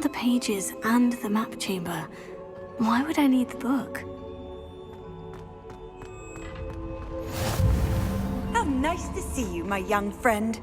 the pages and the map chamber. Why would I need the book? How nice to see you, my young friend.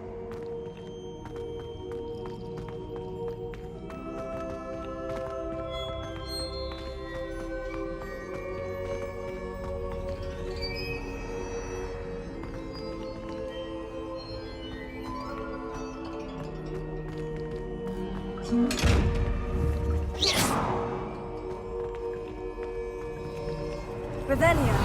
Revelio.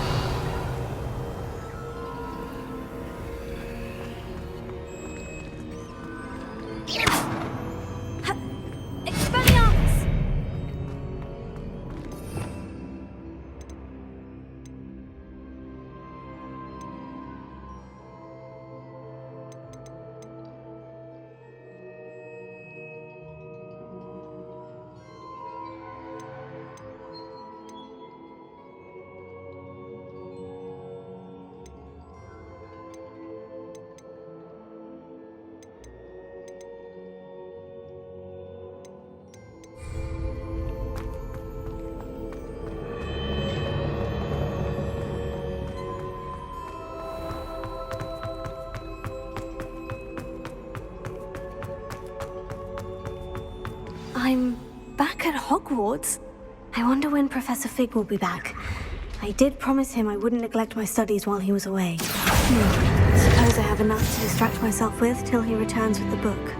Expelliarmus! I'm back at Hogwarts. I wonder when Professor Fig will be back. I did promise him I wouldn't neglect my studies while he was away. Suppose I have enough to distract myself with till he returns with the book.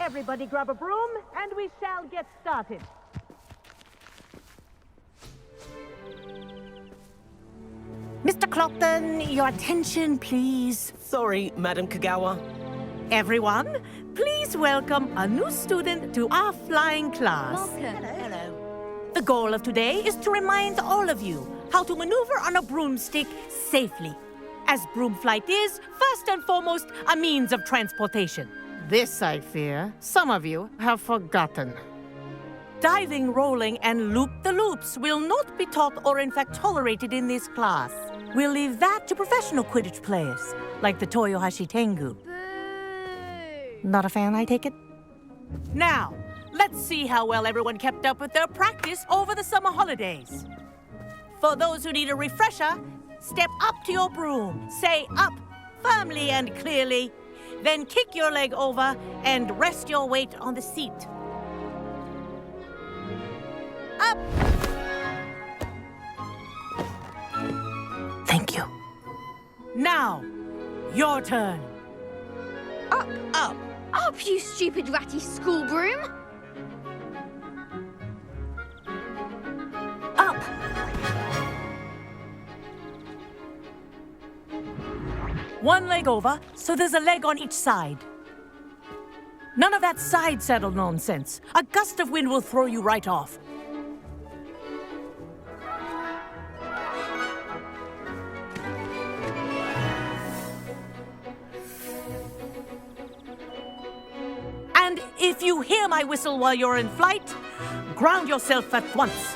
Everybody grab a broom, and we shall get started. Mr. Clockton, your attention, please. Sorry, Madam Kagawa. Everyone, please welcome a new student to our flying class. Hello. The goal of today is to remind all of you how to maneuver on a broomstick safely, as broom flight is, first and foremost, a means of transportation. This, I fear, some of you have forgotten. Diving, rolling, and loop-the-loops will not be taught or in fact tolerated in this class. We'll leave that to professional Quidditch players, like the Toyohashi Tengu. Not a fan, I take it? Now, let's see how well everyone kept up with their practice over the summer holidays. For those who need a refresher, step up to your broom, say up firmly and clearly, then kick your leg over and rest your weight on the seat. Up! Thank you. Now, your turn. Up! Up! Up, you stupid ratty school broom! Up! One leg over, so there's a leg on each side. None of that side saddle nonsense. A gust of wind will throw you right off. And if you hear my whistle while you're in flight, ground yourself at once.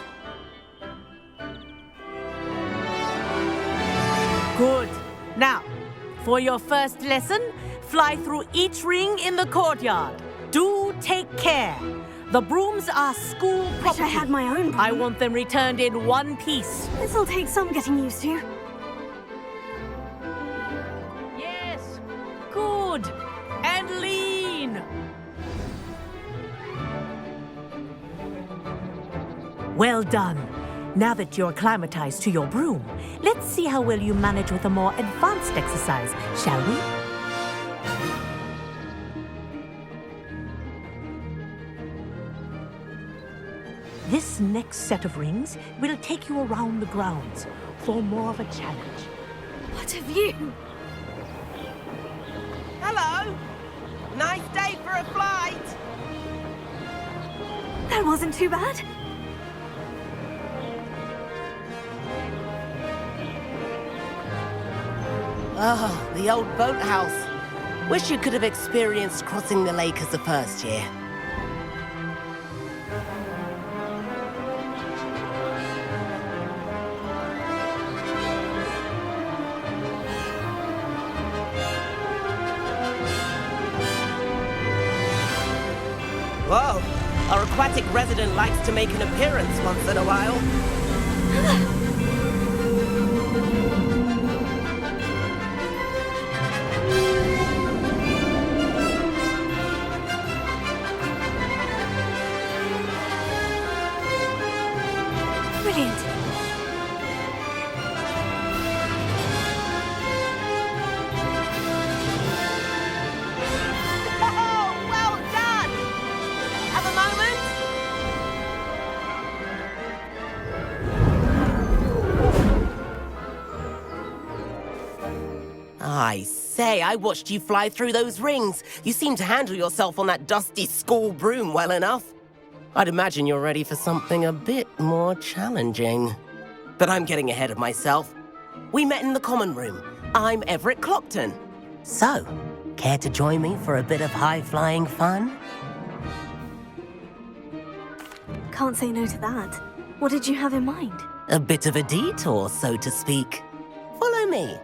Good. Now, For your first lesson, fly through each ring in the courtyard. Do take care. The brooms are school Wish property. I had my own broom. I want them returned in one piece. This'll take some getting used to. Yes, good. And lean. Well done. Now that you're acclimatized to your broom, let's see how well you manage with a more advanced exercise, shall we? This next set of rings will take you around the grounds for more of a challenge. What a view! Hello. Nice day for a flight. That wasn't too bad. Oh, the old boathouse. Wish you could have experienced crossing the lake as a first year. Whoa, our aquatic resident likes to make an appearance once in a while. Brilliant. Oh, well done! Have a moment? I say, I watched you fly through those rings. You seem to handle yourself on that dusty school broom well enough. I'd imagine you're ready for something a bit more challenging. But I'm getting ahead of myself. We met in the common room. I'm Everett Clopton. So, care to join me for a bit of high-flying fun? Can't say no to that. What did you have in mind? A bit of a detour, so to speak. Follow me.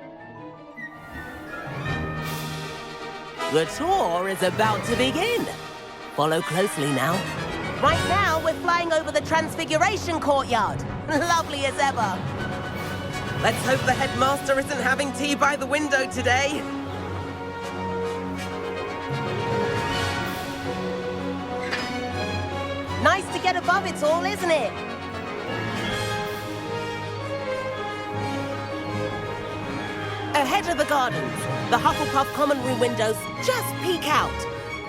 The tour is about to begin. Follow closely now. Right now, we're flying over the Transfiguration Courtyard. Lovely as ever. Let's hope the headmaster isn't having tea by the window today. Nice to get above it all, isn't it? Ahead of the gardens, the Hufflepuff common room windows just peek out.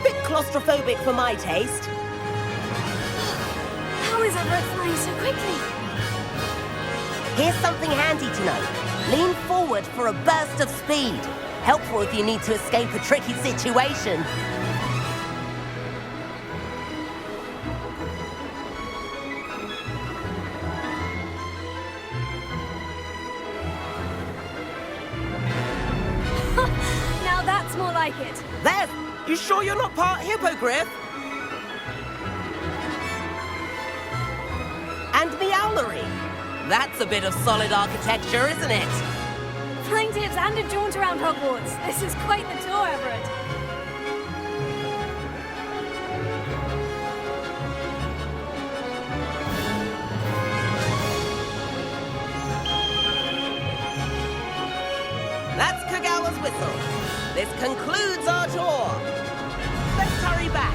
Bit claustrophobic for my taste. How is Everett flying so quickly? Here's something handy to know. Lean forward for a burst of speed. Helpful if you need to escape a tricky situation. Now that's more like it. There! You sure you're not part hippogriff? And the owlery. That's a bit of solid architecture, isn't it? Flying tips and a jaunt around Hogwarts. This is quite the tour, Everett. That's Kagawa's whistle. This concludes our tour. Let's hurry back.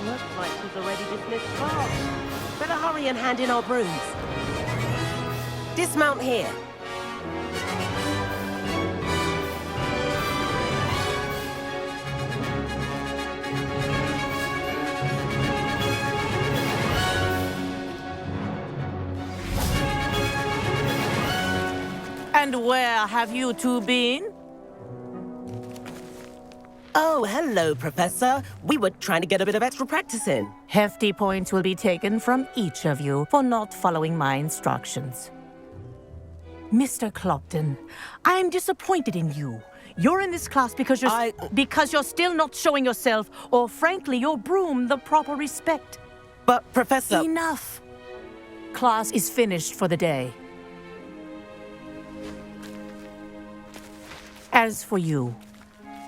Looks like she's already dismissed class. Better hurry and hand in our brooms. Dismount here. And where have you two been? Oh, hello, Professor. We were trying to get a bit of extra practice in. Hefty points will be taken from each of you for not following my instructions. Mr. Clopton, I am disappointed in you. You're in this class because you're still not showing yourself, or frankly, your broom, the proper respect. But, Professor... Enough! Class is finished for the day. As for you,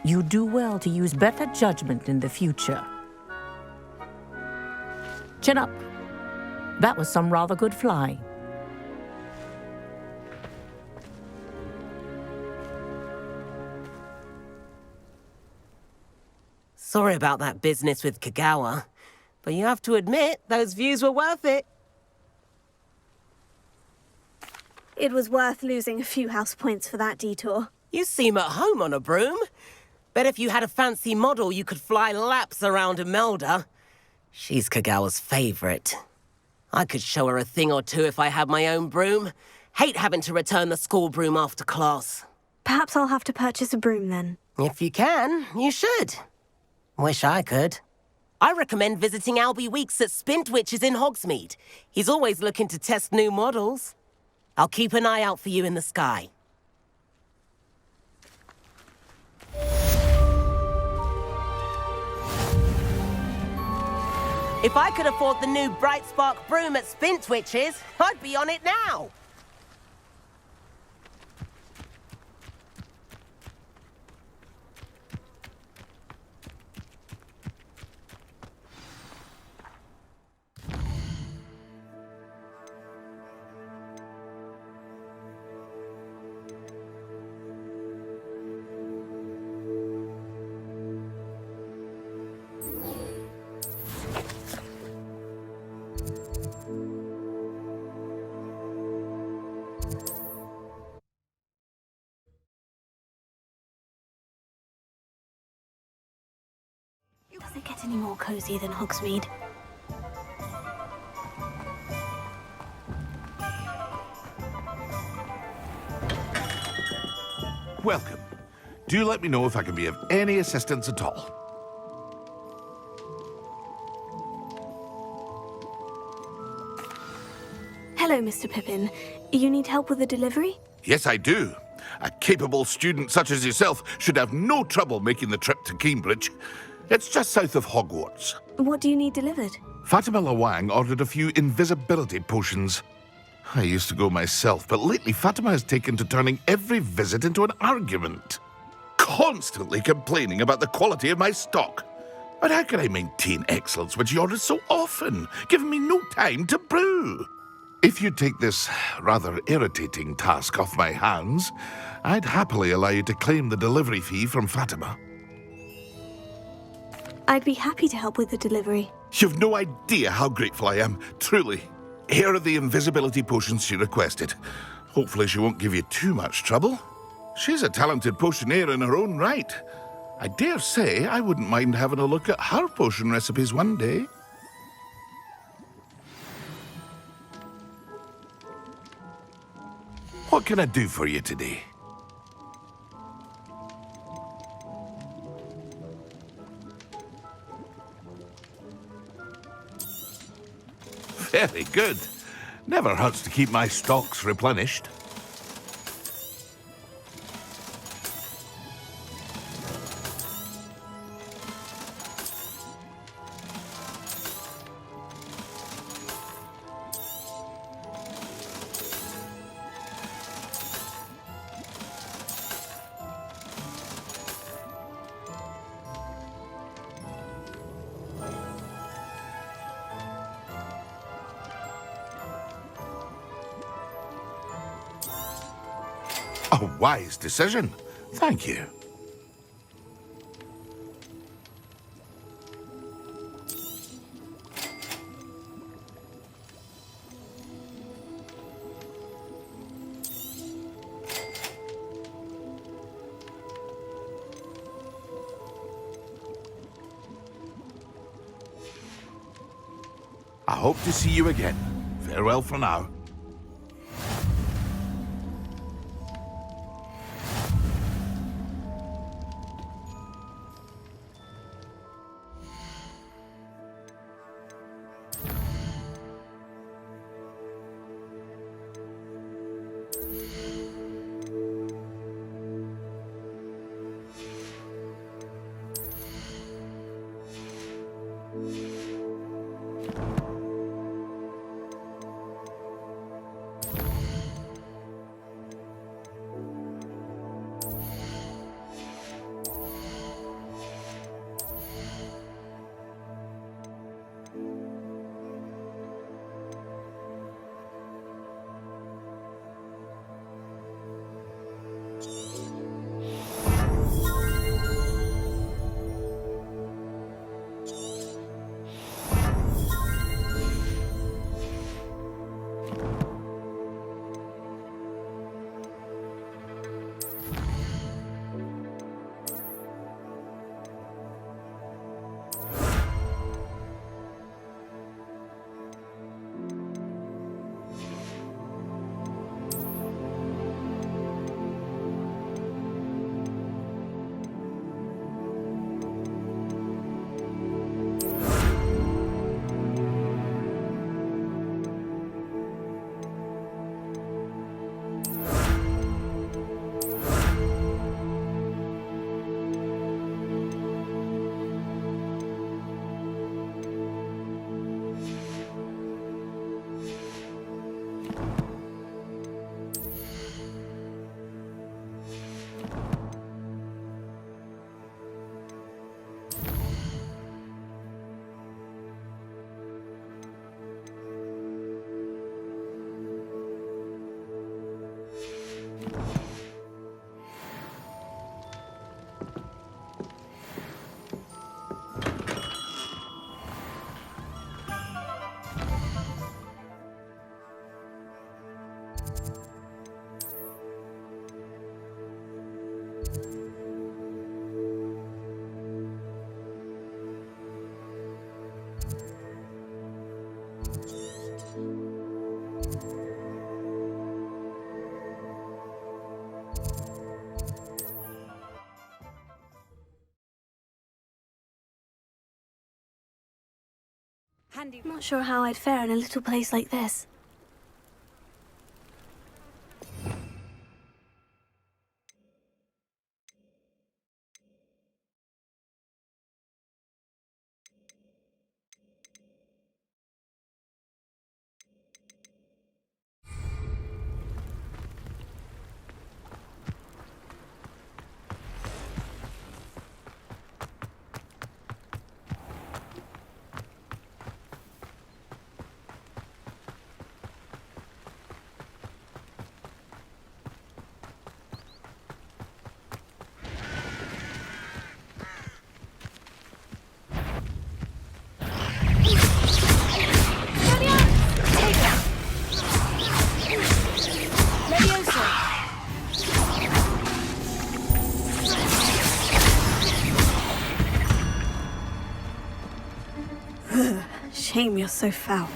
you do well to use better judgment in the future. Chin up. That was some rather good flying. Sorry about that business with Kagawa, but you have to admit, those views were worth it. It was worth losing a few house points for that detour. You seem at home on a broom. Bet if you had a fancy model, you could fly laps around Imelda. She's Kagawa's favorite. I could show her a thing or two if I had my own broom. Hate having to return the school broom after class. Perhaps I'll have to purchase a broom then. If you can, you should. Wish I could. I recommend visiting Albie Weeks at Spintwitches in Hogsmeade. He's always looking to test new models. I'll keep an eye out for you in the sky. If I could afford the new Bright Spark broom at Spintwitches, I'd be on it now. Does it get any more cozy than Hogsmeade? Welcome. Do let me know if I can be of any assistance at all. Hello, Mr. Pippin. You need help with a delivery? Yes, I do. A capable student such as yourself should have no trouble making the trip to Cambridge. It's just south of Hogwarts. What do you need delivered? Fatima Lawang ordered a few invisibility potions. I used to go myself, but lately Fatima has taken to turning every visit into an argument. Constantly complaining about the quality of my stock. But how can I maintain excellence when she orders so often, giving me no time to brew? If you take this rather irritating task off my hands, I'd happily allow you to claim the delivery fee from Fatima. I'd be happy to help with the delivery. You've no idea how grateful I am, truly. Here are the invisibility potions she requested. Hopefully she won't give you too much trouble. She's a talented potioneer in her own right. I dare say I wouldn't mind having a look at her potion recipes one day. What can I do for you today? Very good. Never hurts to keep my stocks replenished. A wise decision. Thank you. I hope to see you again. Farewell for now. Handy. I'm not sure how I'd fare in a little place like this. Shame you're so foul.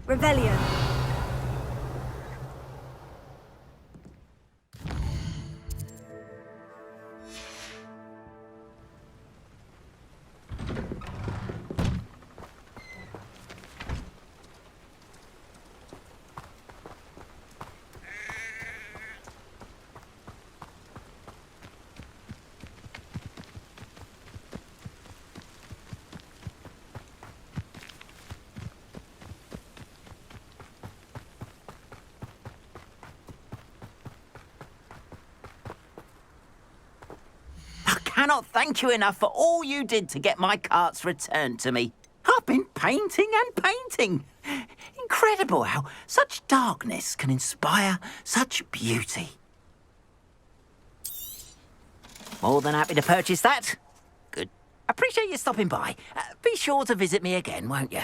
Revelio. I cannot thank you enough for all you did to get my carts returned to me. I've been painting and painting. Incredible how such darkness can inspire such beauty. More than happy to purchase that. Good. Appreciate you stopping by. Be sure to visit me again, won't you?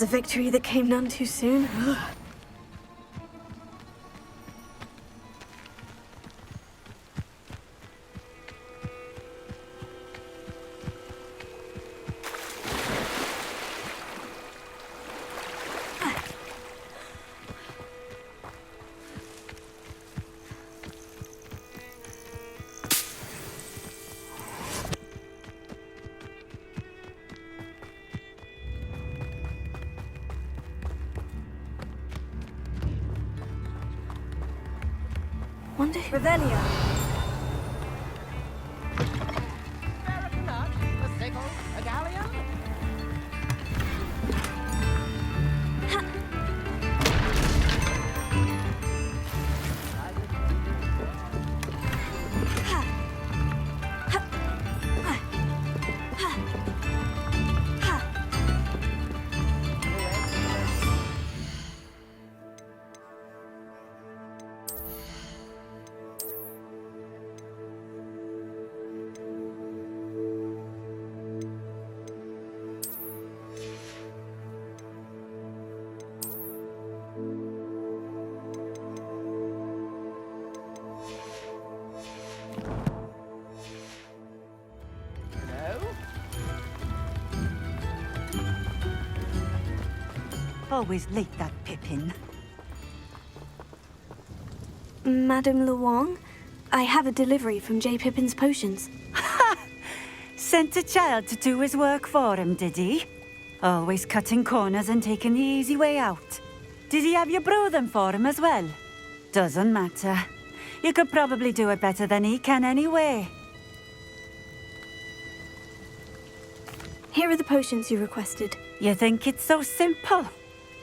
a victory that came none too soon. Wonder who... Revelio. Always late, that Pippin. Madame Luong, I have a delivery from J. Pippin's potions. Sent a child to do his work for him, did he? Always cutting corners and taking the easy way out. Did he have you brew them for him as well? Doesn't matter. You could probably do it better than he can anyway. Here are the potions you requested. You think it's so simple?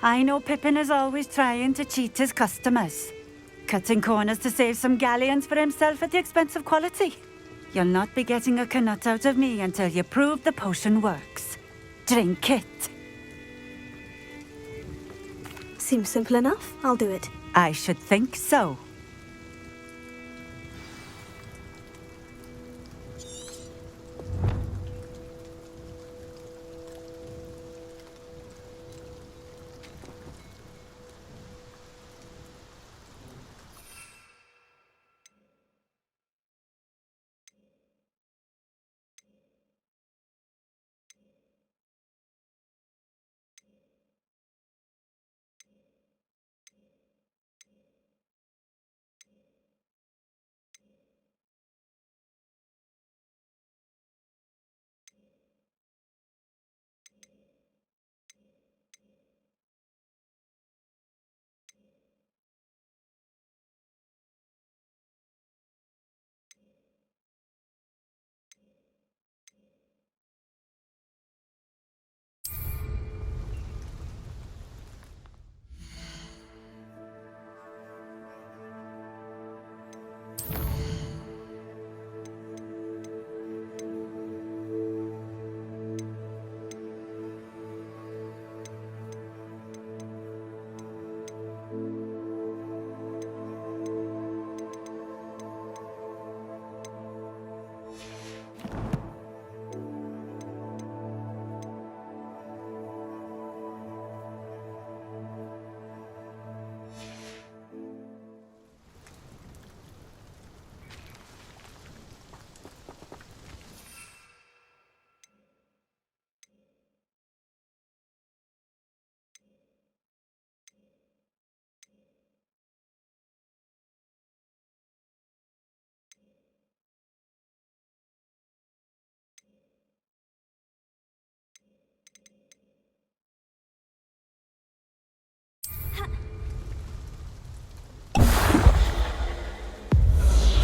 I know Pippin is always trying to cheat his customers. Cutting corners to save some galleons for himself at the expense of quality. You'll not be getting a canut out of me until you prove the potion works. Drink it. Seems simple enough. I'll do it. I should think so.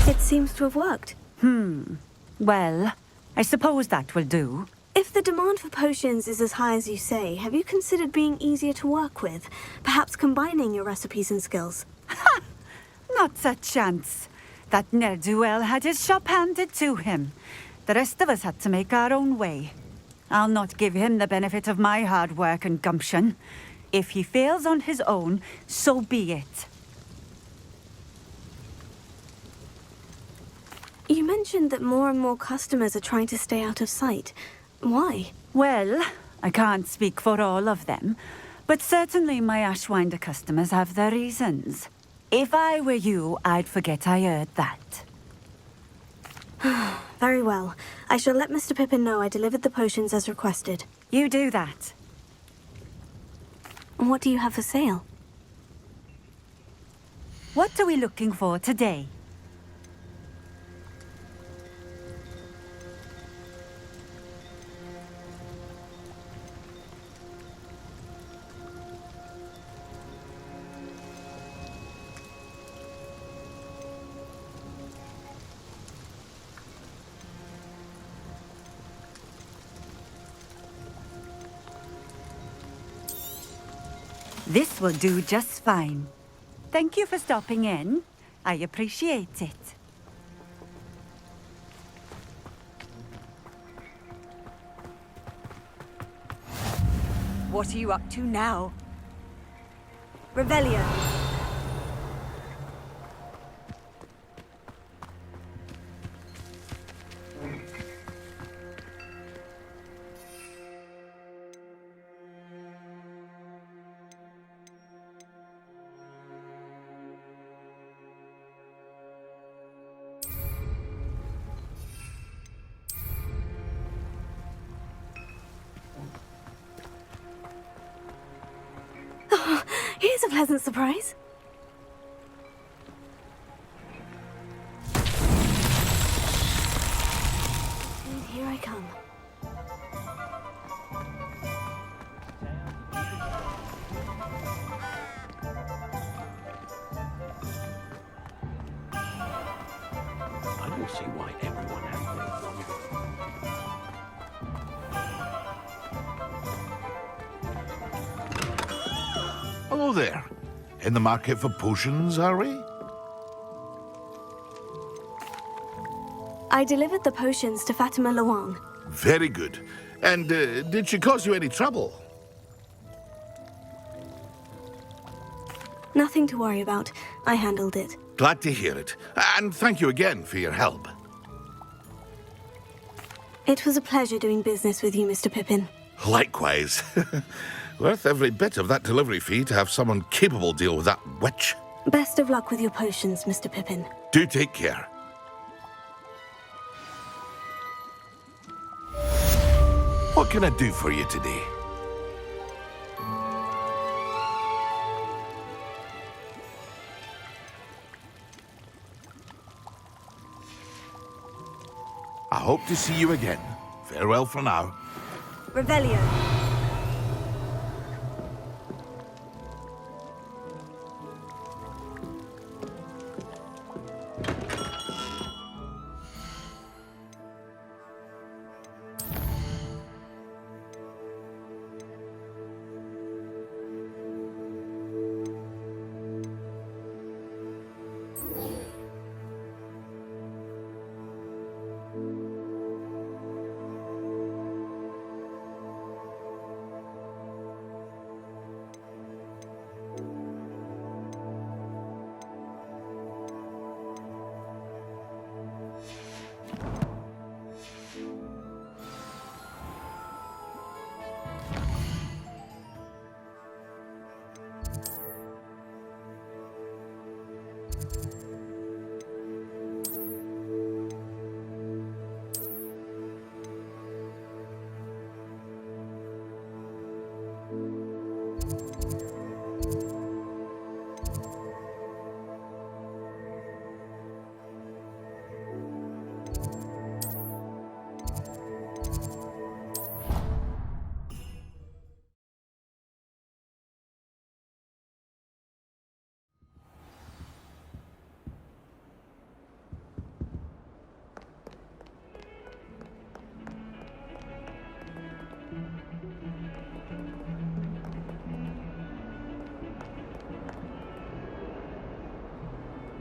It seems to have worked. Well, I suppose that will do. If the demand for potions is as high as you say, have you considered being easier to work with? Perhaps combining your recipes and skills? Not a chance. That ne'er-do-well had his shop handed to him. The rest of us had to make our own way. I'll not give him the benefit of my hard work and gumption. If he fails on his own, so be it. You mentioned that more and more customers are trying to stay out of sight. Why? Well, I can't speak for all of them, But certainly my Ashwinder customers have their reasons. If I were you, I'd forget I heard that. Very well. I shall let Mr. Pippin know I delivered the potions as requested. You do that. And what do you have for sale? What are we looking for today? This will do just fine. Thank you for stopping in. I appreciate it. What are you up to now? Revelio. Here's a pleasant surprise. And here I come. I don't see why everyone has Hello there. In the market for potions, are we? I delivered the potions to Fatima Luang. Very good. And did she cause you any trouble? Nothing to worry about. I handled it. Glad to hear it. And thank you again for your help. It was a pleasure doing business with you, Mr. Pippin. Likewise. Worth every bit of that delivery fee to have someone capable deal with that witch. Best of luck with your potions, Mr. Pippin. Do take care. What can I do for you today? I hope to see you again. Farewell for now. Revelio.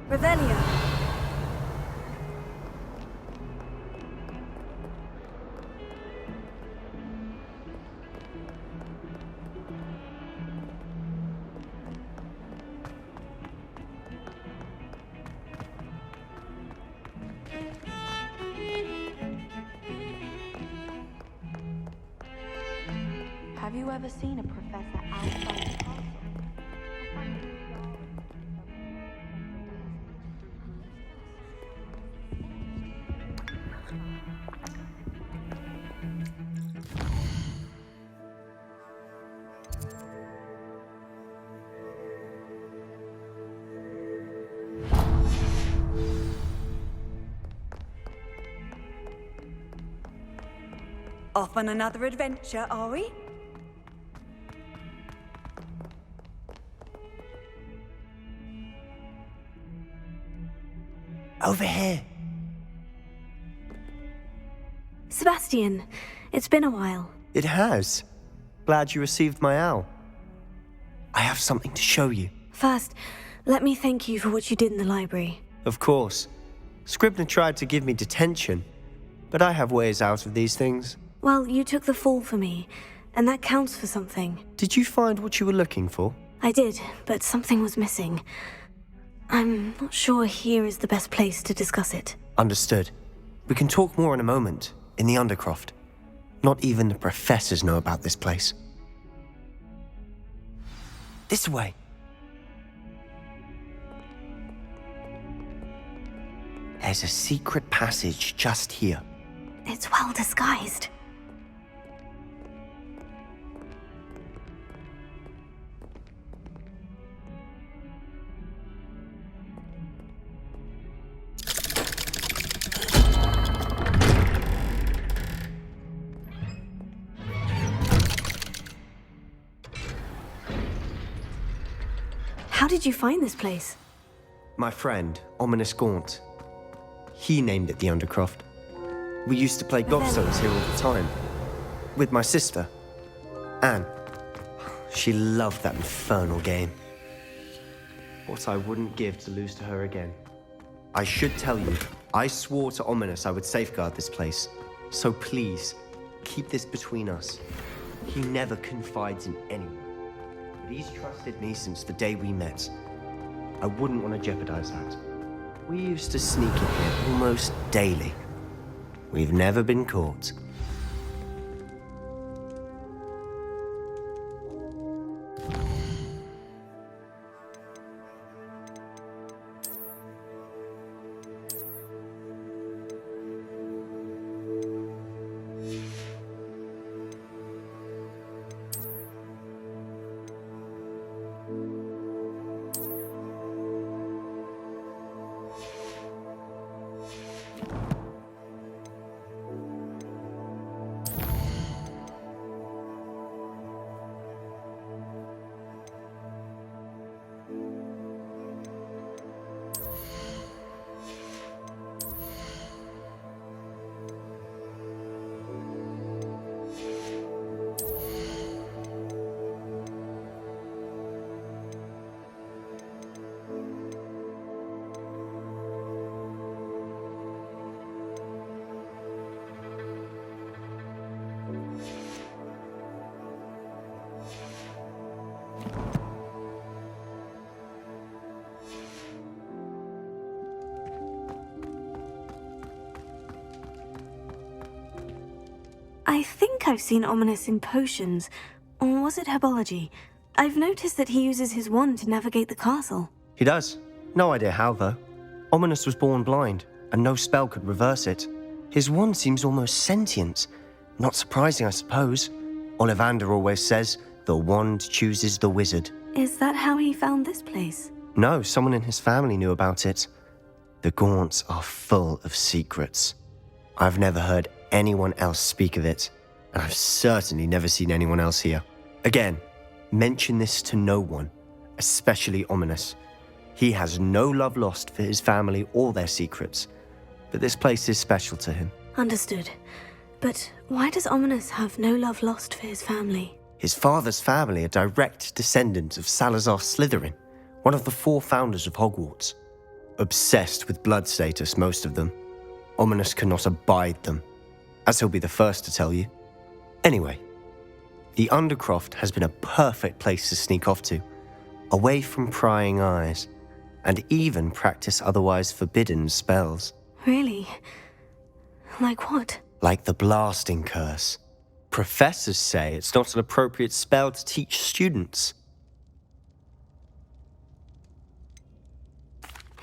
Revelio. Have you ever seen a professor outside Off on another adventure, are we? Over here. Sebastian, it's been a while. It has. Glad you received my owl. I have something to show you. First, let me thank you for what you did in the library. Of course. Scribner tried to give me detention, but I have ways out of these things. Well, you took the fall for me, and that counts for something. Did you find what you were looking for? I did, but something was missing. I'm not sure here is the best place to discuss it. Understood. We can talk more in a moment, in the Undercroft. Not even the professors know about this place. This way. There's a secret passage just here. It's well disguised. How did you find this place? My friend, Ominous Gaunt. He named it the Undercroft. We used to play gobstones here all the time. With my sister, Anne. She loved that infernal game. What I wouldn't give to lose to her again. I should tell you, I swore to Ominous I would safeguard this place. So please, keep this between us. He never confides in anyone. But he's trusted me since the day we met. I wouldn't want to jeopardize that. We used to sneak in here almost daily. We've never been caught. I think I've seen Ominous in potions. Or was it herbology? I've noticed that he uses his wand to navigate the castle. He does. No idea how, though. Ominous was born blind, and no spell could reverse it. His wand seems almost sentient. Not surprising, I suppose. Ollivander always says, the wand chooses the wizard. Is that how he found this place? No, someone in his family knew about it. The Gaunts are full of secrets. I've never heard anyone else speak of it, and I've certainly never seen anyone else here. Again, mention this to no one, especially Ominous. He has no love lost for his family or their secrets, but this place is special to him. Understood. But why does Ominous have no love lost for his family? His father's family are direct descendants of Salazar Slytherin, one of the 4 founders of Hogwarts. Obsessed with blood status, most of them. Ominous cannot abide them, as he'll be the first to tell you. Anyway, the Undercroft has been a perfect place to sneak off to, away from prying eyes, and even practice otherwise forbidden spells. Really? Like what? Like the blasting curse. Professors say it's not an appropriate spell to teach students.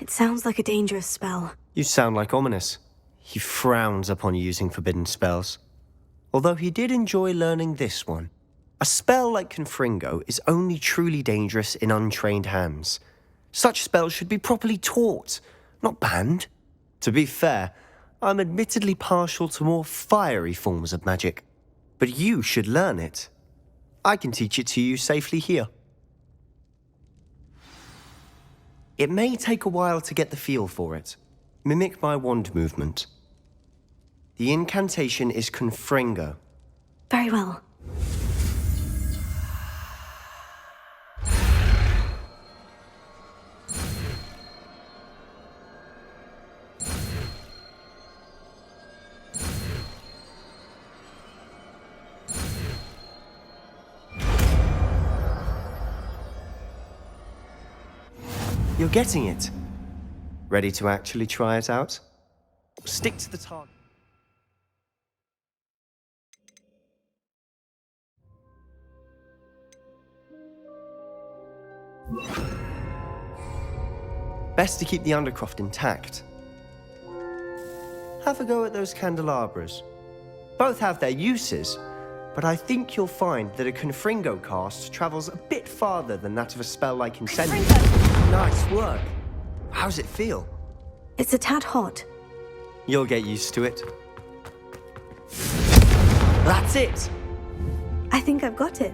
It sounds like a dangerous spell. You sound like Ominous. He frowns upon using forbidden spells. Although he did enjoy learning this one. A spell like Confringo is only truly dangerous in untrained hands. Such spells should be properly taught, not banned. To be fair, I'm admittedly partial to more fiery forms of magic. But you should learn it. I can teach it to you safely here. It may take a while to get the feel for it. Mimic my wand movement. The incantation is Confringo. Very well. You're getting it. Ready to actually try it out? Stick to the target. Best to keep the Undercroft intact. Have a go at those candelabras. Both have their uses, but I think you'll find that a Confringo cast travels a bit farther than that of a spell like Incendiary. Nice work. How's it feel? It's a tad hot. You'll get used to it. That's it! I think I've got it.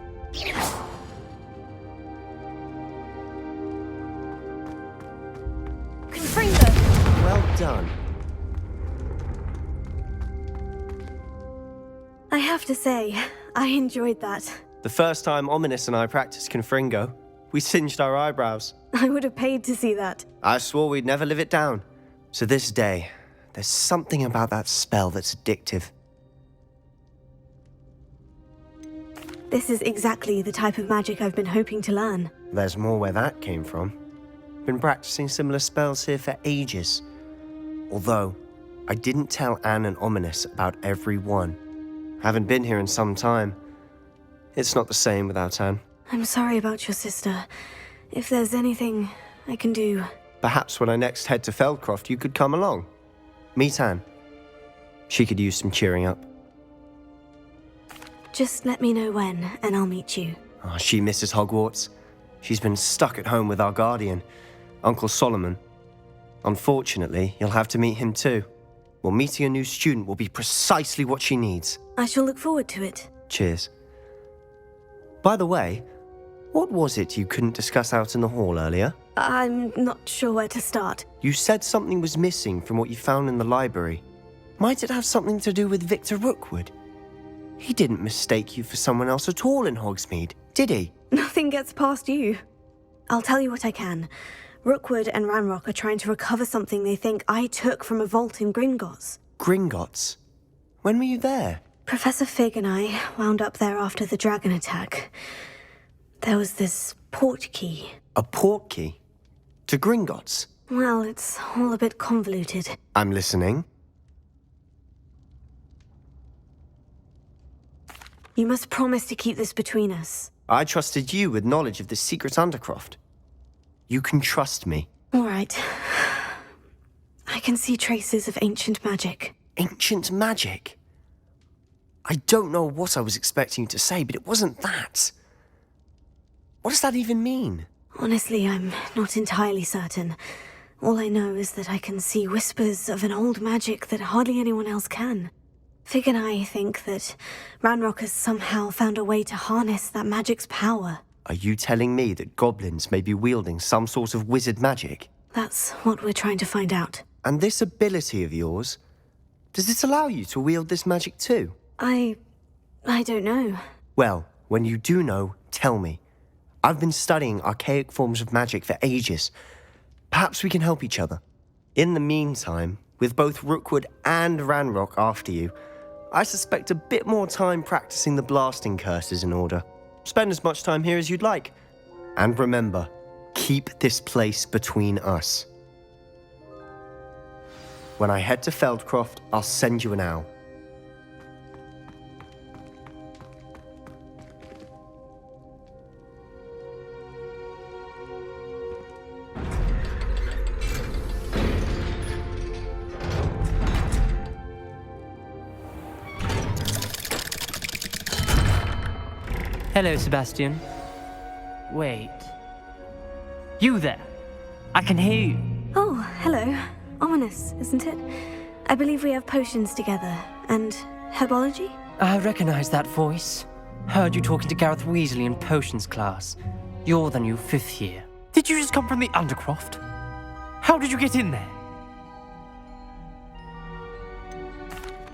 Confringo! Well done. I have to say, I enjoyed that. The first time Ominous and I practiced Confringo, we singed our eyebrows. I would have paid to see that. I swore we'd never live it down. To this day, there's something about that spell that's addictive. This is exactly the type of magic I've been hoping to learn. There's more where that came from. Been practicing similar spells here for ages. Although, I didn't tell Anne and Ominous about every one. Haven't been here in some time. It's not the same without Anne. I'm sorry about your sister. If there's anything I can do... Perhaps when I next head to Feldcroft, you could come along. Meet Anne. She could use some cheering up. Just let me know when, and I'll meet you. Oh, she misses Hogwarts. She's been stuck at home with our guardian, Uncle Solomon. Unfortunately, you'll have to meet him too. Well, meeting a new student will be precisely what she needs. I shall look forward to it. Cheers. By the way, what was it you couldn't discuss out in the hall earlier? I'm not sure where to start. You said something was missing from what you found in the library. Might it have something to do with Victor Rookwood? He didn't mistake you for someone else at all in Hogsmeade, did he? Nothing gets past you. I'll tell you what I can. Rookwood and Ranrock are trying to recover something they think I took from a vault in Gringotts. Gringotts? When were you there? Professor Fig and I wound up there after the dragon attack. There was this port key. A port key? To Gringotts? Well, it's all a bit convoluted. I'm listening. You must promise to keep this between us. I trusted you with knowledge of the secret Undercroft. You can trust me. All right. I can see traces of ancient magic. Ancient magic? I don't know what I was expecting you to say, but it wasn't that. What does that even mean? Honestly, I'm not entirely certain. All I know is that I can see whispers of an old magic that hardly anyone else can. Fig and I think that Ranrock has somehow found a way to harness that magic's power. Are you telling me that goblins may be wielding some sort of wizard magic? That's what we're trying to find out. And this ability of yours, does it allow you to wield this magic too? I don't know. Well, when you do know, tell me. I've been studying archaic forms of magic for ages. Perhaps we can help each other. In the meantime, with both Rookwood and Ranrock after you, I suspect a bit more time practicing the blasting curses in order. Spend as much time here as you'd like. And remember, keep this place between us. When I head to Feldcroft, I'll send you an owl. Hello, Sebastian. Wait. You there? I can hear you. Oh, hello. Ominous, isn't it? I believe we have potions together. And herbology? I recognize that voice. Heard you talking to Gareth Weasley in potions class. You're the new 5th year. Did you just come from the Undercroft? How did you get in there?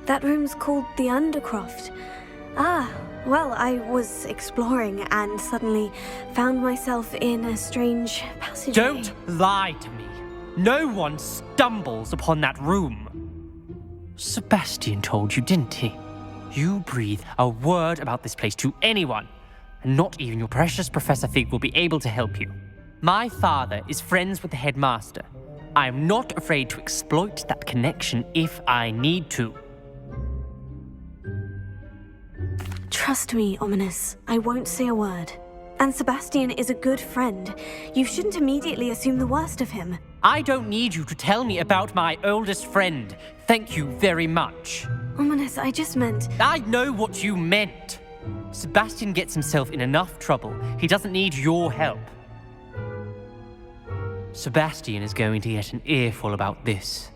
That room's called the Undercroft. Ah, well, I was exploring and suddenly found myself in a strange passageway. Don't lie to me. No one stumbles upon that room. Sebastian told you, didn't he? You breathe a word about this place to anyone, and not even your precious Professor Fig will be able to help you. My father is friends with the headmaster. I am not afraid to exploit that connection if I need to. Trust me, Ominous. I won't say a word. And Sebastian is a good friend. You shouldn't immediately assume the worst of him. I don't need you to tell me about my oldest friend. Thank you very much. Ominous, I just meant... I know what you meant. Sebastian gets himself in enough trouble. He doesn't need your help. Sebastian is going to get an earful about this.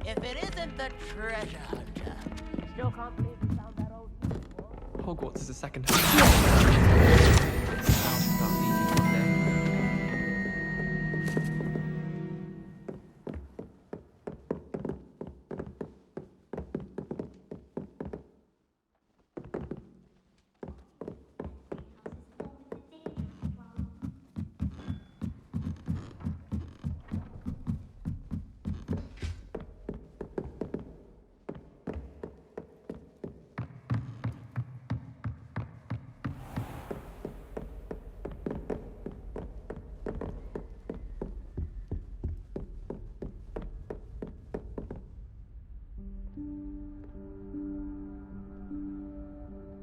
If it isn't the treasure hunter. Still can't believe we found that old Hogwarts is a second home. Start leaving one day.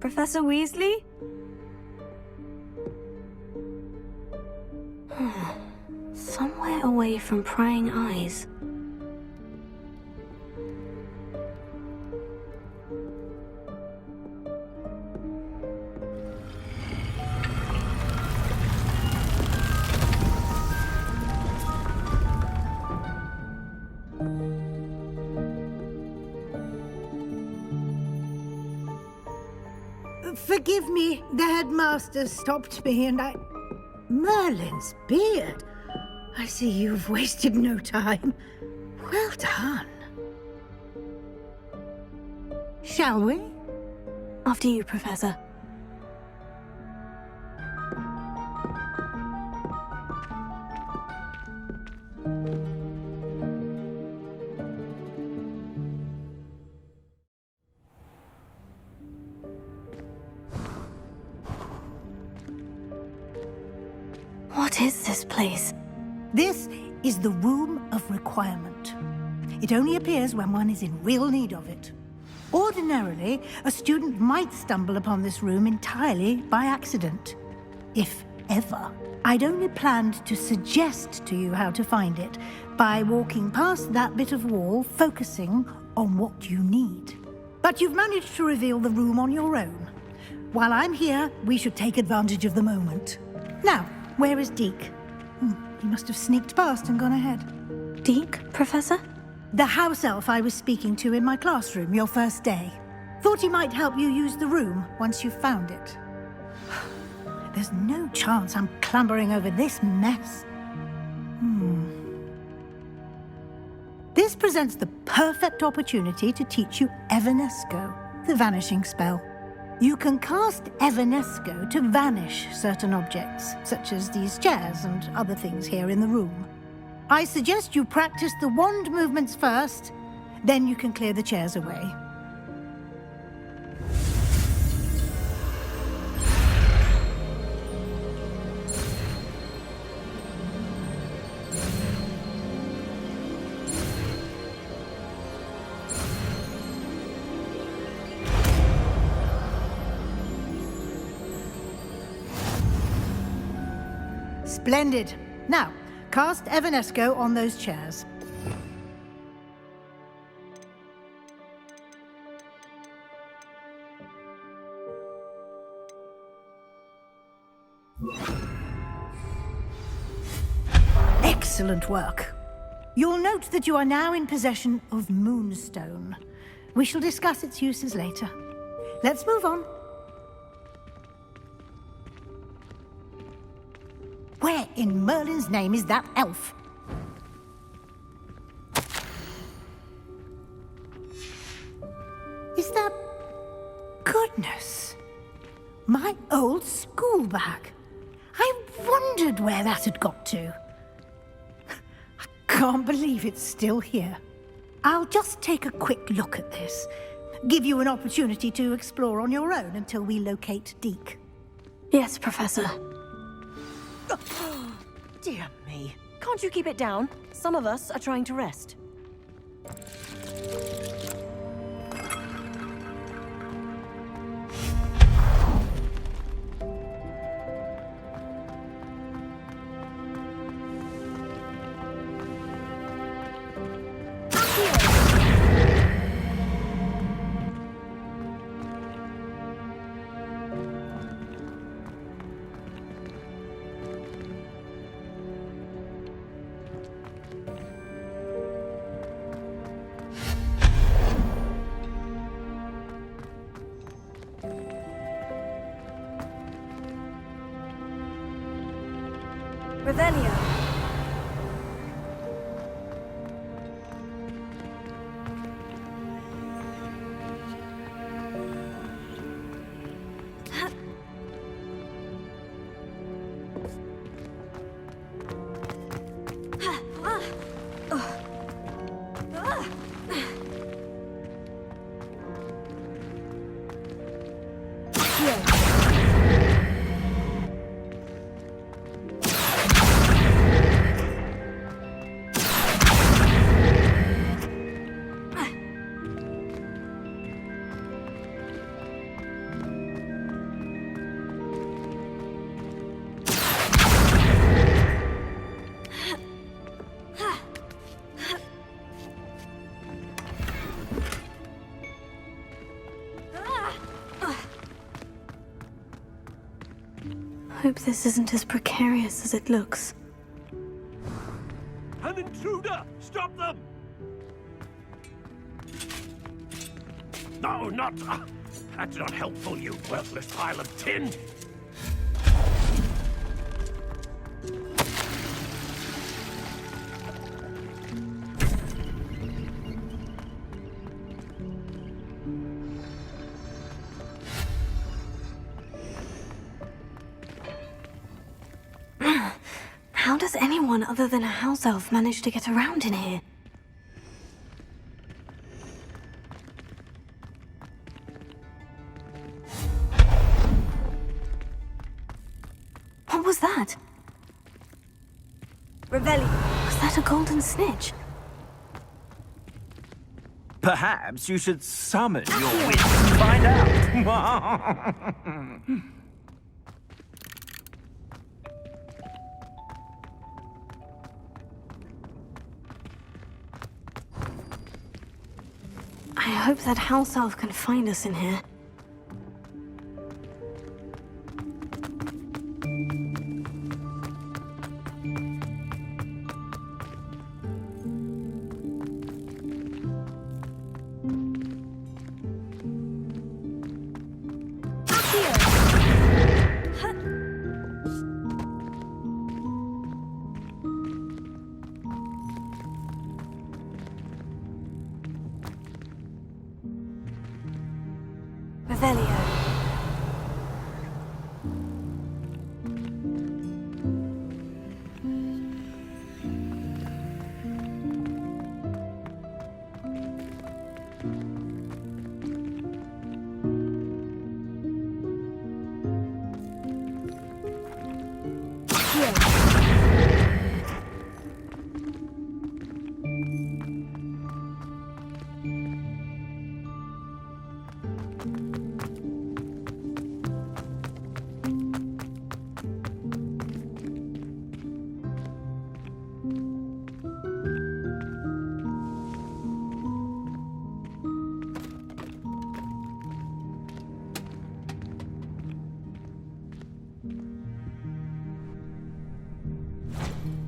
Professor Weasley? Somewhere away from prying eyes. Forgive me, the headmaster stopped me and I... Merlin's beard. I see you've wasted no time. Well done. Shall we? After you, Professor. What is this place? This is the Room of Requirement. It only appears when one is in real need of it. Ordinarily, a student might stumble upon this room entirely by accident. If ever. I'd only planned to suggest to you how to find it by walking past that bit of wall, focusing on what you need. But you've managed to reveal the room on your own. While I'm here, we should take advantage of the moment. Now, where is Deke? He must have sneaked past and gone ahead. Deke, Professor? The house elf I was speaking to in my classroom your first day. Thought he might help you use the room once you found it. There's no chance I'm clambering over this mess. This presents the perfect opportunity to teach you Evanesco, the vanishing spell. You can cast Evanesco to vanish certain objects, such as these chairs and other things here in the room. I suggest you practice the wand movements first, then you can clear the chairs away. Splendid. Now, cast Evanesco on those chairs. Excellent work. You'll note that you are now in possession of Moonstone. We shall discuss its uses later. Let's move on. Where in Merlin's name is that elf? Is that... Goodness! My old school bag. I wondered where that had got to. I can't believe it's still here. I'll just take a quick look at this. Give you an opportunity to explore on your own until we locate Deke. Yes, Professor. Dear me. Can't you keep it down? Some of us are trying to rest. Revelio. Hope this isn't as precarious as it looks. An intruder! Stop them! No, not... that's not helpful, you worthless pile of tin! How does anyone other than a house elf manage to get around in here? What was that? Revelli. Was that a golden snitch? Perhaps you should summon your wits and find out. I hope that house elf can find us in here. Revelio.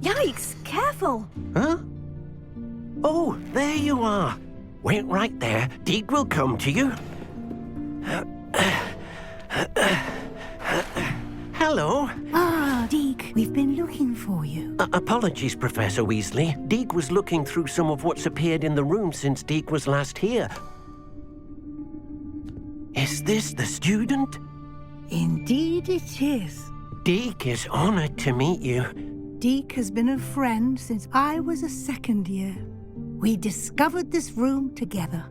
Yikes! Careful! Huh? Oh, there you are. Wait right there. Deek will come to you. Hello. Ah, Deke, we've been looking for you. Apologies, Professor Weasley. Deek was looking through some of what's appeared in the room since Deek was last here. Is this the student? Indeed it is. Deek is honored to meet you. Deke has been a friend since I was a second year. We discovered this room together.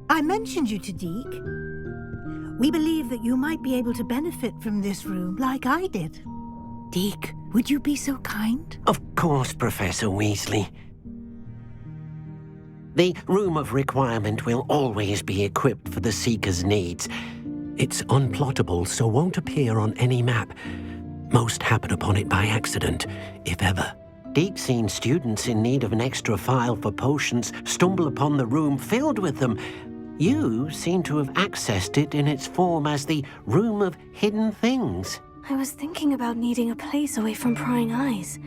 I mentioned you to Deke. We believe that you might be able to benefit from this room like I did. Deke, would you be so kind? Of course, Professor Weasley. The Room of Requirement will always be equipped for the Seeker's needs. It's unplottable, so won't appear on any map. Most happen upon it by accident, if ever. Deke's seen students in need of an extra file for potions stumble upon the room filled with them. You seem to have accessed it in its form as the Room of Hidden Things. I was thinking about needing a place away from prying eyes.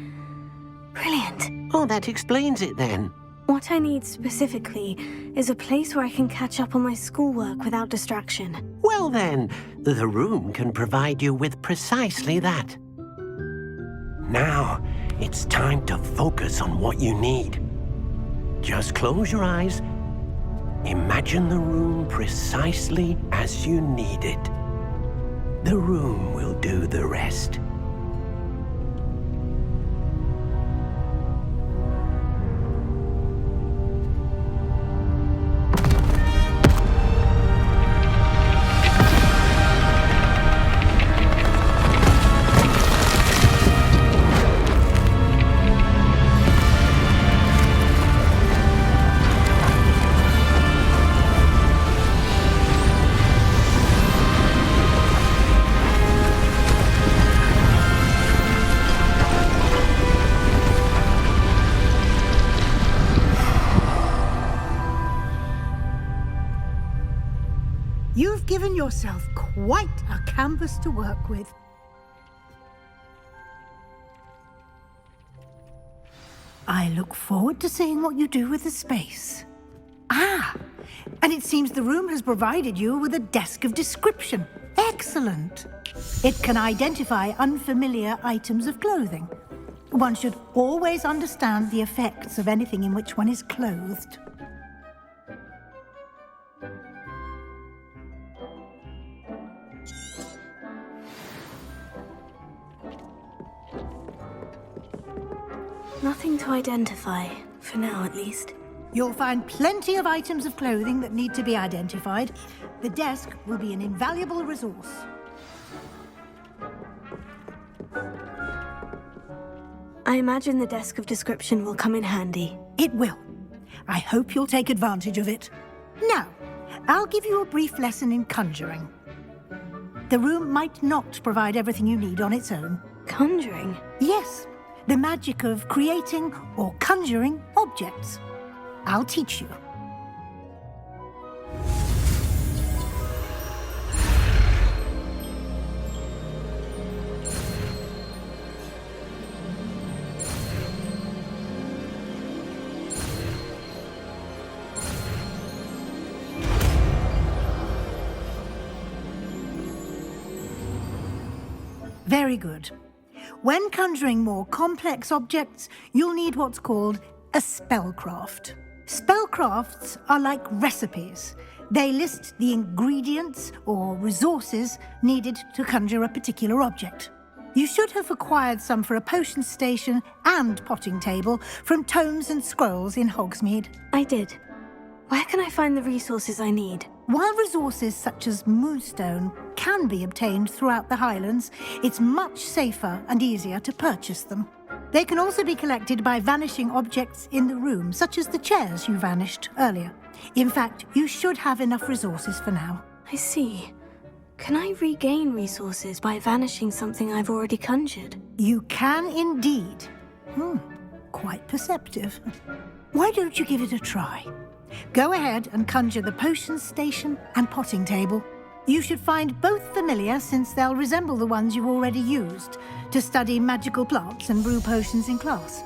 Brilliant. Oh, that explains it then. What I need specifically is a place where I can catch up on my schoolwork without distraction. Well then, the room can provide you with precisely that. Now, it's time to focus on what you need. Just close your eyes. Imagine the room precisely as you need it. The room will do the rest. You've given yourself quite a canvas to work with. I look forward to seeing what you do with the space. Ah, and it seems the room has provided you with a desk of description. Excellent. It can identify unfamiliar items of clothing. One should always understand the effects of anything in which one is clothed. Nothing to identify, for now at least. You'll find plenty of items of clothing that need to be identified. The desk will be an invaluable resource. I imagine the desk of description will come in handy. It will. I hope you'll take advantage of it. Now, I'll give you a brief lesson in conjuring. The room might not provide everything you need on its own. Conjuring? Yes, the magic of creating or conjuring objects. I'll teach you. Very good. When conjuring more complex objects, you'll need what's called a spellcraft. Spellcrafts are like recipes. They list the ingredients or resources needed to conjure a particular object. You should have acquired some for a potion station and potting table from tomes and scrolls in Hogsmeade. I did. Where can I find the resources I need? While resources such as moonstone can be obtained throughout the Highlands, it's much safer and easier to purchase them. They can also be collected by vanishing objects in the room, such as the chairs you vanished earlier. In fact, you should have enough resources for now. I see. Can I regain resources by vanishing something I've already conjured? You can indeed. Quite perceptive. Why don't you give it a try? Go ahead and conjure the potion station and potting table. You should find both familiar, since they'll resemble the ones you've already used to study magical plants and brew potions in class.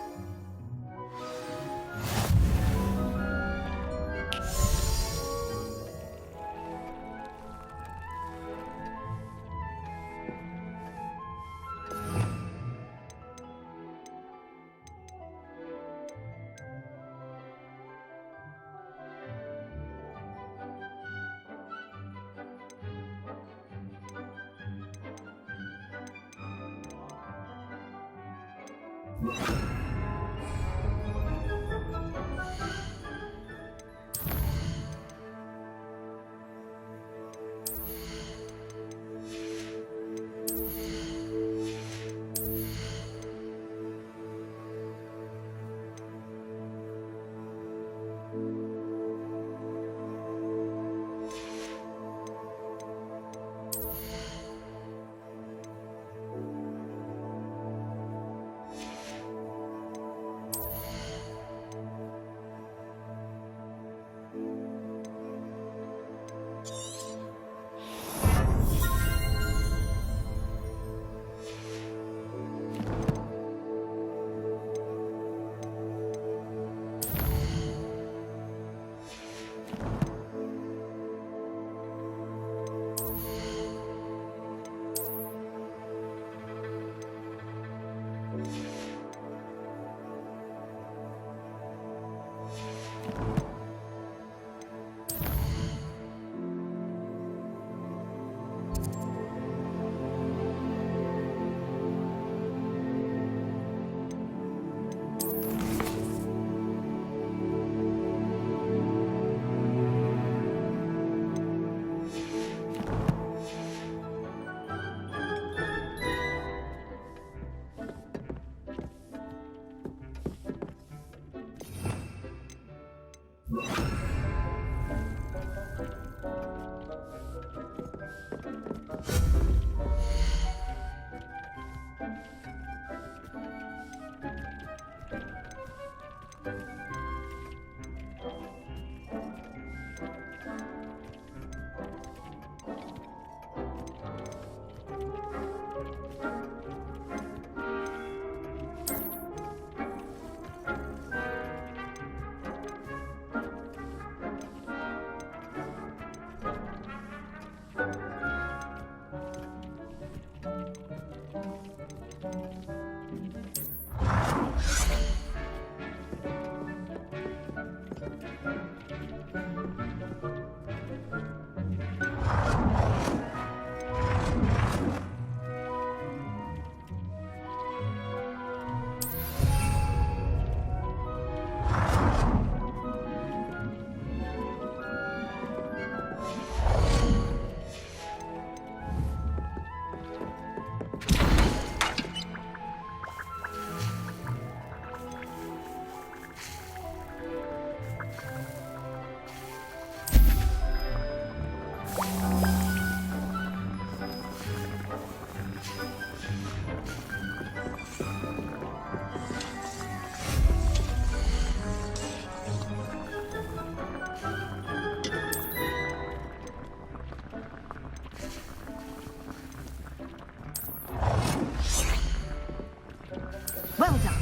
Well done.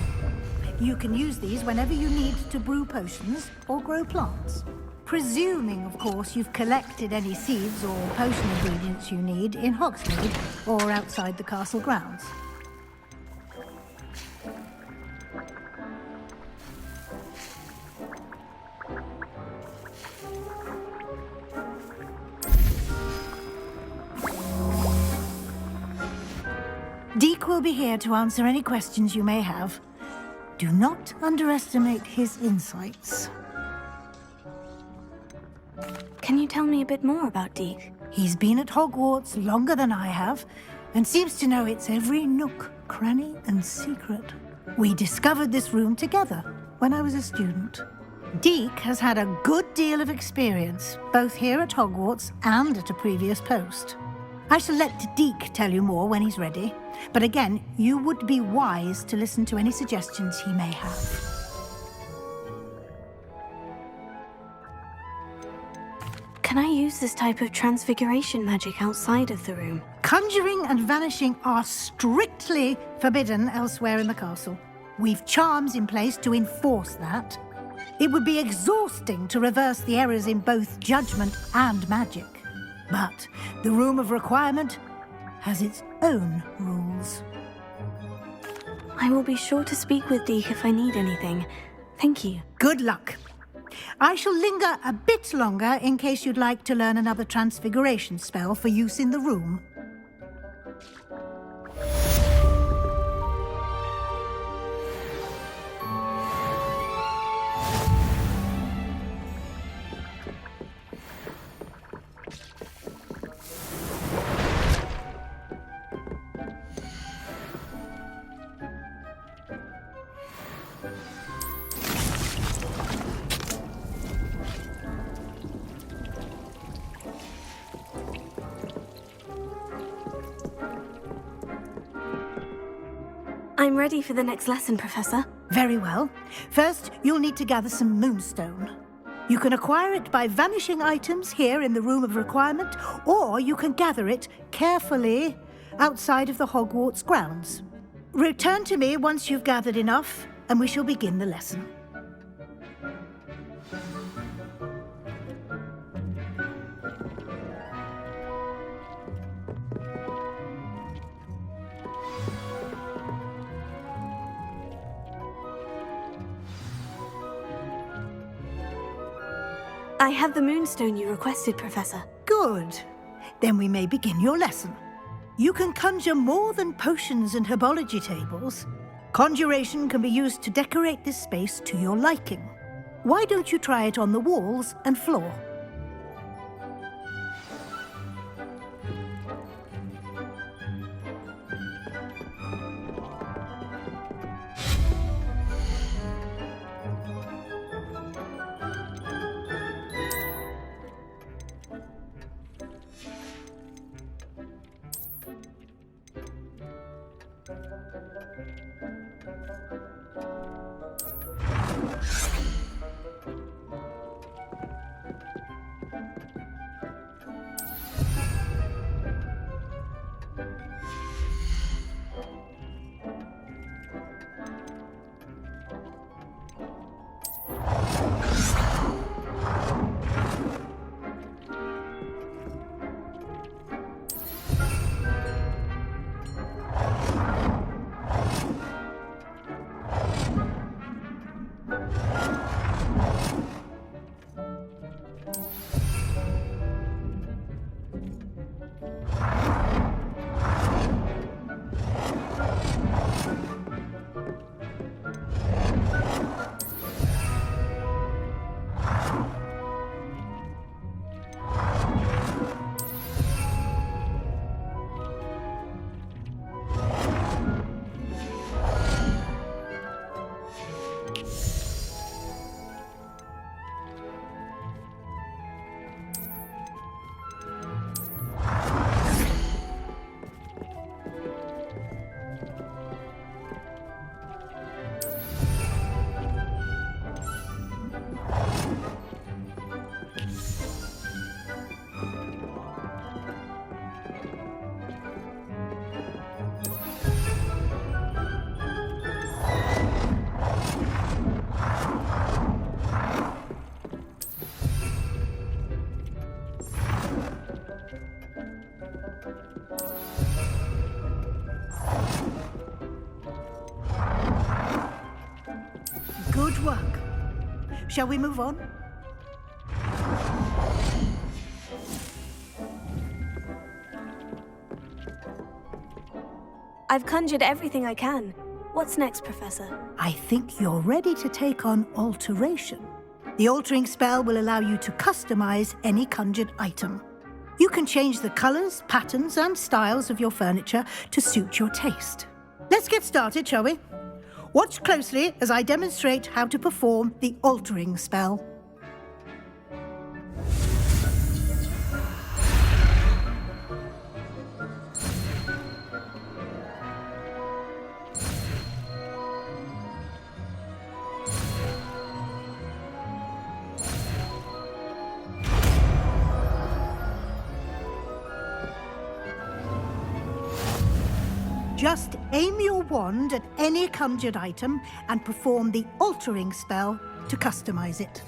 You can use these whenever you need to brew potions or grow plants. Presuming, of course, you've collected any seeds or potion ingredients you need in Hogsmeade or outside the castle grounds. Deke will be here to answer any questions you may have. Do not underestimate his insights. Can you tell me a bit more about Deke? He's been at Hogwarts longer than I have, and seems to know its every nook, cranny, and secret. We discovered this room together when I was a student. Deke has had a good deal of experience, both here at Hogwarts and at a previous post. I shall let Deke tell you more when he's ready, but again, you would be wise to listen to any suggestions he may have. Can I use this type of transfiguration magic outside of the room? Conjuring and vanishing are strictly forbidden elsewhere in the castle. We've charms in place to enforce that. It would be exhausting to reverse the errors in both judgment and magic. But the Room of Requirement has its own rules. I will be sure to speak with Deke if I need anything. Thank you. Good luck. I shall linger a bit longer in case you'd like to learn another transfiguration spell for use in the room. I'm ready for the next lesson, Professor. Very well. First, you'll need to gather some moonstone. You can acquire it by vanishing items here in the Room of Requirement, or you can gather it carefully outside of the Hogwarts grounds. Return to me once you've gathered enough, and we shall begin the lesson. I have the moonstone you requested, Professor. Good. Then we may begin your lesson. You can conjure more than potions and herbology tables. Conjuration can be used to decorate this space to your liking. Why don't you try it on the walls and floor? Good work. Shall we move on? I've conjured everything I can. What's next, Professor? I think you're ready to take on alteration. The altering spell will allow you to customize any conjured item. You can change the colors, patterns, and styles of your furniture to suit your taste. Let's get started, shall we? Watch closely as I demonstrate how to perform the altering spell. Just aim your wand at any conjured item and perform the altering spell to customize it.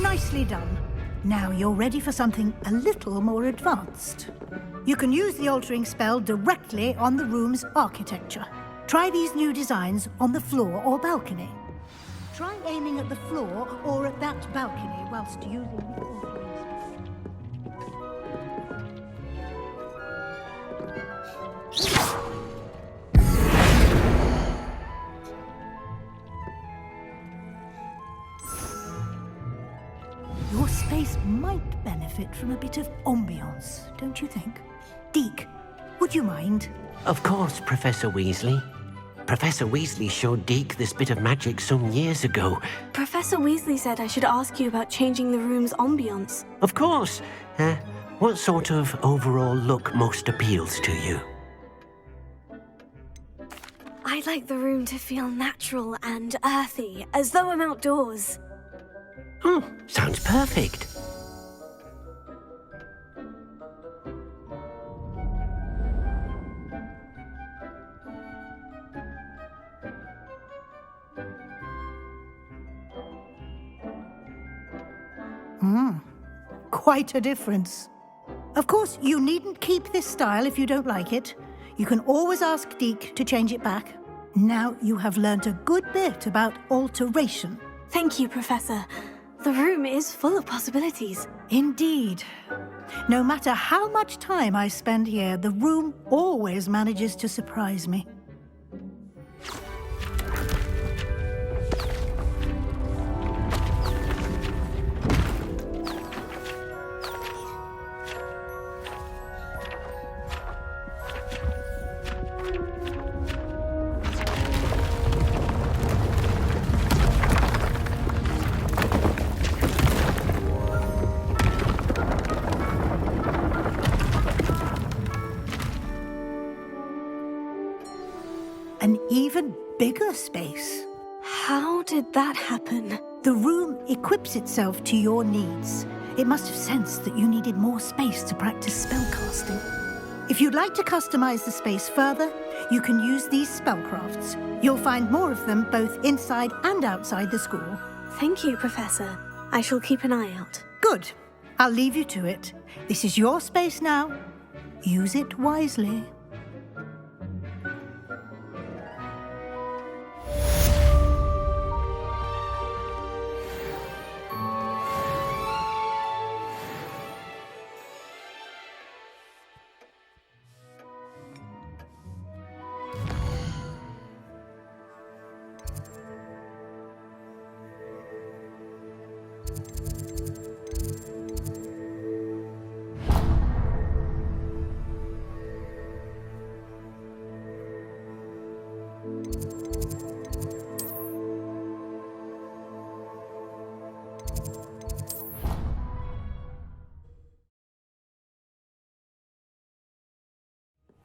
Nicely done. Now you're ready for something a little more advanced. You can use the altering spell directly on the room's architecture. Try these new designs on the floor or balcony. Try aiming at the floor or at that balcony whilst using the altering spell. Your space might benefit from a bit of ambiance, don't you think? Deke, would you mind? Of course, Professor Weasley. Professor Weasley showed Deke this bit of magic some years ago. Professor Weasley said I should ask you about changing the room's ambience. Of course. What sort of overall look most appeals to you? I'd like the room to feel natural and earthy, as though I'm outdoors. Oh, sounds perfect. Quite a difference. Of course, you needn't keep this style if you don't like it. You can always ask Deke to change it back. Now you have learnt a good bit about alteration. Thank you, Professor. The room is full of possibilities. Indeed. No matter how much time I spend here, the room always manages to surprise me. An even bigger space. How did that happen? The room equips itself to your needs. It must have sensed that you needed more space to practice spellcasting. If you'd like to customize the space further, you can use these spellcrafts. You'll find more of them both inside and outside the school. Thank you, Professor. I shall keep an eye out. Good. I'll leave you to it. This is your space now. Use it wisely.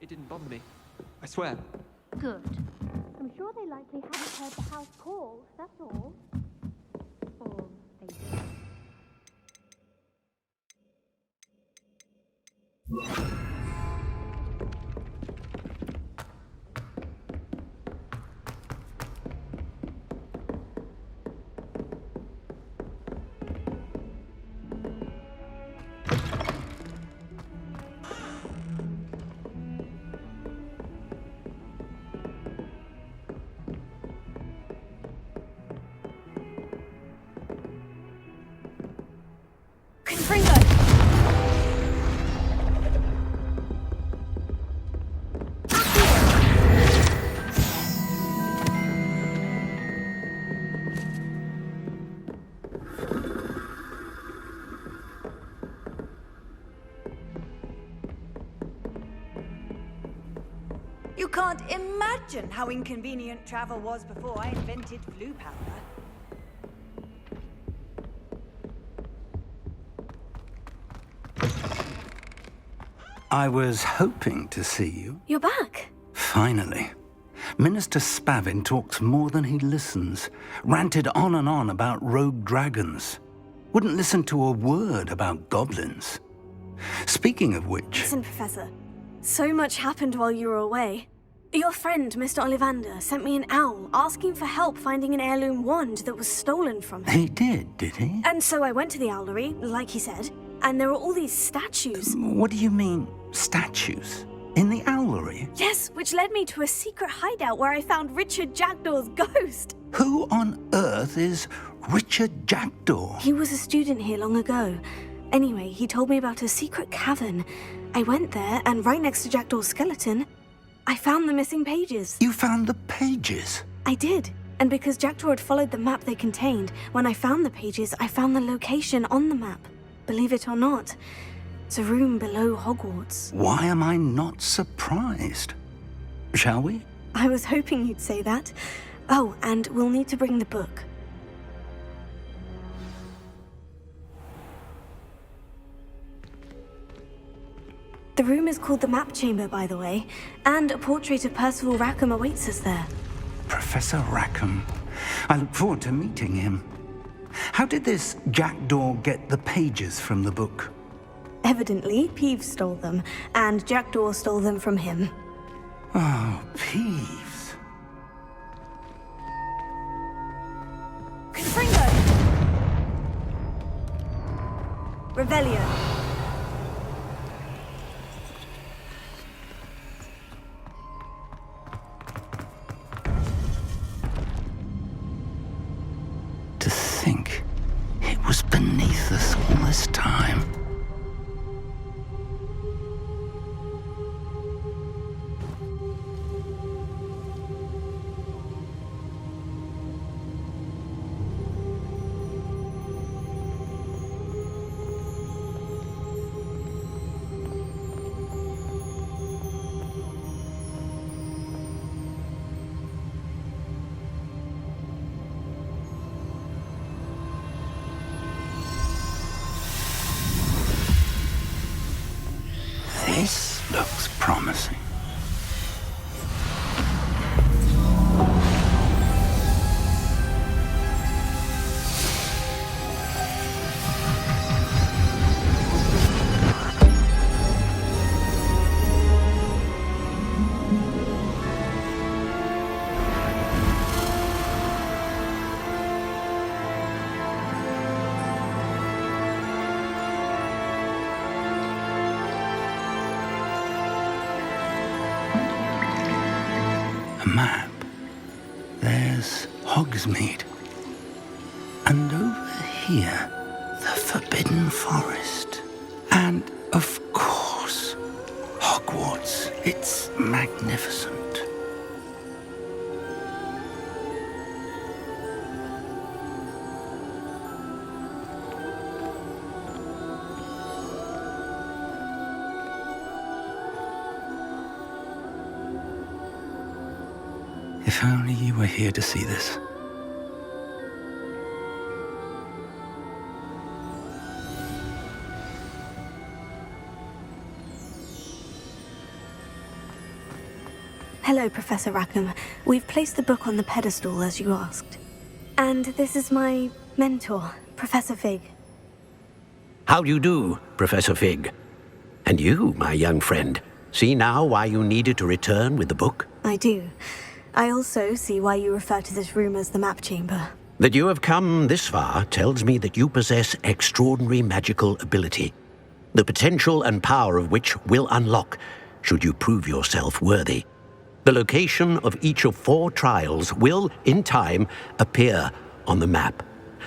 It didn't bother me. I swear. Good. I'm sure they likely haven't heard the house call, that's all. Or they did. You can't imagine how inconvenient travel was before I invented blue powder. I was hoping to see you. You're back. Finally. Minister Spavin talks more than he listens. Ranted on and on about rogue dragons. Wouldn't listen to a word about goblins. Speaking of which... Listen, Professor. So much happened while you were away. Your friend, Mr. Ollivander, sent me an owl asking for help finding an heirloom wand that was stolen from him. He did he? And so I went to the owlery, like he said, and there were all these statues. What do you mean, statues? In the owlery? Yes, which led me to a secret hideout where I found Richard Jackdaw's ghost. Who on earth is Richard Jackdaw? He was a student here long ago. Anyway, he told me about a secret cavern. I went there, and right next to Jackdaw's skeleton, I found the missing pages. You found the pages? I did. And because Jackdaw had followed the map they contained, when I found the pages, I found the location on the map. Believe it or not, it's a room below Hogwarts. Why am I not surprised? Shall we? I was hoping you'd say that. Oh, and we'll need to bring the book. The room is called the Map Chamber, by the way, and a portrait of Percival Rackham awaits us there. Professor Rackham. I look forward to meeting him. How did this Jackdaw get the pages from the book? Evidently, Peeves stole them, and Jackdaw stole them from him. Oh, Peeves. Confringo! Revelio. To think it was beneath us all this time. This looks promising. A map. There's Hogsmeade. And over here, the Forbidden Forest. And, of course, Hogwarts. It's magnificent. If only you were here to see this. Hello, Professor Rackham. We've placed the book on the pedestal as you asked. And this is my mentor, Professor Fig. How do you do, Professor Fig? And you, my young friend, see now why you needed to return with the book? I do. I also see why you refer to this room as the map chamber. That you have come this far tells me that you possess extraordinary magical ability, the potential and power of which will unlock should you prove yourself worthy. The location of each of 4 trials will, in time, appear on the map.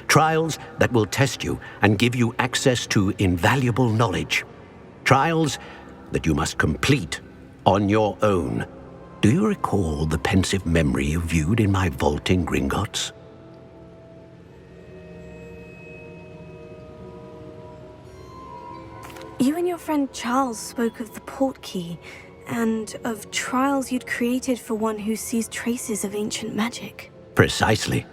Trials that will test you and give you access to invaluable knowledge. Trials that you must complete on your own. Do you recall the pensive memory you viewed in my vault in Gringotts? You and your friend Charles spoke of the portkey, and of trials you'd created for one who sees traces of ancient magic. Precisely.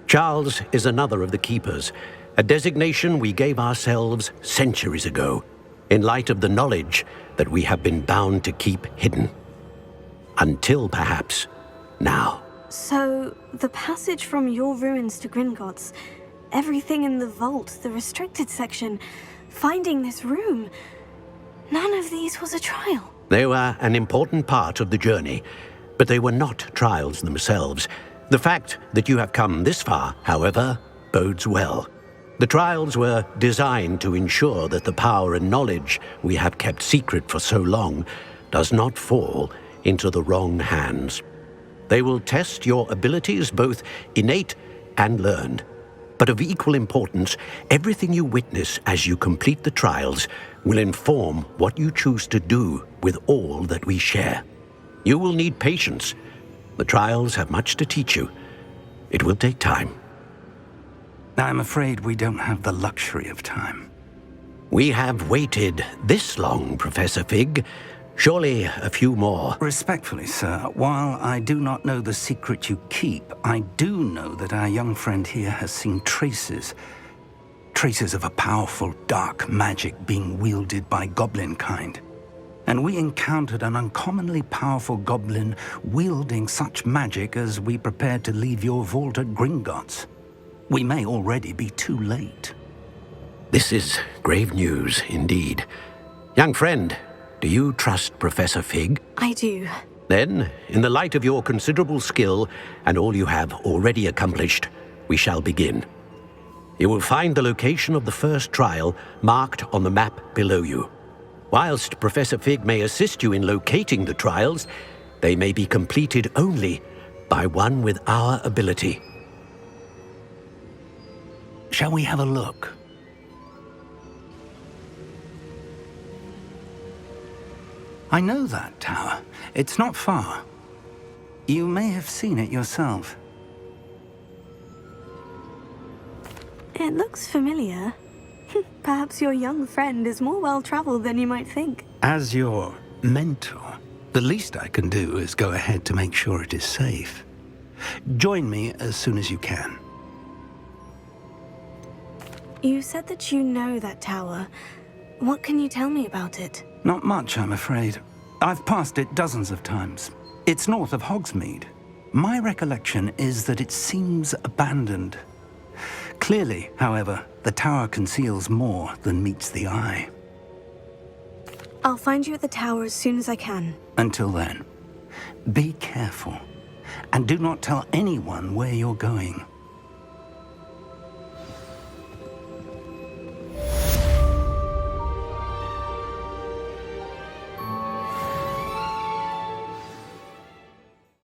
Charles is another of the Keepers, a designation we gave ourselves centuries ago, in light of the knowledge that we have been bound to keep hidden. Until, perhaps, now. So, the passage from your ruins to Gringotts, everything in the vault, the restricted section, finding this room, none of these was a trial. They were an important part of the journey, but they were not trials themselves. The fact that you have come this far, however, bodes well. The trials were designed to ensure that the power and knowledge we have kept secret for so long does not fall into the wrong hands. They will test your abilities, both innate and learned. But of equal importance, everything you witness as you complete the trials will inform what you choose to do with all that we share. You will need patience. The trials have much to teach you. It will take time. I'm afraid we don't have the luxury of time. We have waited this long, Professor Fig. Surely a few more. Respectfully, sir, while I do not know the secret you keep, I do know that our young friend here has seen traces of a powerful dark magic being wielded by goblin kind. And we encountered an uncommonly powerful goblin wielding such magic as we prepared to leave your vault at Gringotts. We may already be too late. This is grave news indeed. Young friend, do you trust Professor Fig? I do. Then, in the light of your considerable skill and all you have already accomplished, we shall begin. You will find the location of the first trial marked on the map below you. Whilst Professor Fig may assist you in locating the trials, they may be completed only by one with our ability. Shall we have a look? I know that tower. It's not far. You may have seen it yourself. It looks familiar. Perhaps your young friend is more well-traveled than you might think. As your mentor, the least I can do is go ahead to make sure it is safe. Join me as soon as you can. You said that you know that tower. What can you tell me about it? Not much, I'm afraid. I've passed it dozens of times. It's north of Hogsmeade. My recollection is that it seems abandoned. Clearly, however, the tower conceals more than meets the eye. I'll find you at the tower as soon as I can. Until then, be careful, and do not tell anyone where you're going.